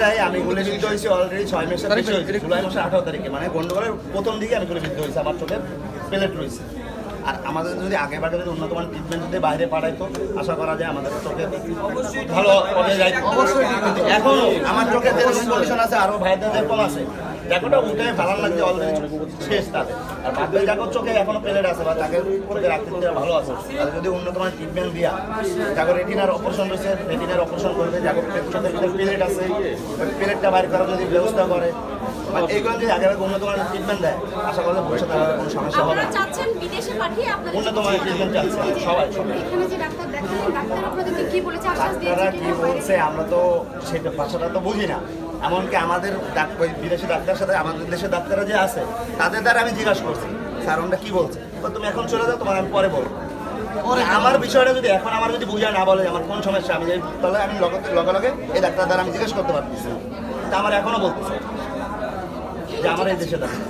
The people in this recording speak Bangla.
একটাই, আমি গুলিবিদ্ধ হয়েছি অলরেডি 6 মাসের বেশি হয়েছে, জুলাই মাসের 18 তারিখে, মানে গন্ডগোলের প্রথম দিকে আমি গুলিবিদ্ধ হয়েছি, আমার চোখে প্লেট রয়েছে। আর আমাদের যদি আগে ভাগে যদি উন্নত মানের ট্রিটমেন্ট যদি বাইরে পাঠাইতো, আশা করা যায় আমাদের চোখে ভালো পর্যায়ে যাইতো। অবশ্যই এখন আমার চোখে যেরকম কন্ডিশন আছে, আরও ভাইদের যেরকম আছে, দেখোটা উঠে ভালো লাগছে অলরেডি শেষ তাদের। আর বাকি যাকে চোখে এখনো প্লেট আছে বা তাকে চোখের আকৃতিটা ভালো আছে, তাদের যদি উন্নত মানের ট্রিটমেন্ট দিয়া, যাকে রেটিনার অপারেশন রয়েছে রেটিনার অপারেশন করবে, যাকে চোখের ভিতরে প্লেট আছে ওই প্লেটটা বাইর করার যদি ব্যবস্থা করে, মানে এইগুলো যদি আগে উন্নত মানের ট্রিটমেন্ট দেয়, আশা করা যায় ভবিষ্যতে আমাদের কোনো সমস্যা হবে না। বিদেশে পাঠিয়ে আপনাদের উন্নত মানের ট্রিটমেন্ট চাচ্ছে সবাই। এখানে যে ডাক্তার দেখালেন, ডাক্তার আপনাদেরকে কি বলেছে, আশ্বাস ডাক্তাররা দিয়েছে কি বলছে আমরা তো সেটা ভাষাটা তো বুঝি না। এমনকি আমাদের ওই বিদেশি ডাক্তারের সাথে আমাদের দেশের ডাক্তাররা যে আছে তাদের দ্বারা আমি জিজ্ঞাসা করছি, স্যার ওটা কি বলছে, তুমি এখন চলে যাও, তোমার আমি পরে বলবো। আমার বিষয়টা যদি এখন আমার যদি বুঝায় না বলে আমার কোন সমস্যা, আমি তাহলে আমি লগে লগে এই ডাক্তার দ্বারা আমি জিজ্ঞেস করতে পারতেছি, তা আমার এখনো বলতেছে যে আমার এই দেশে ডাক্তার।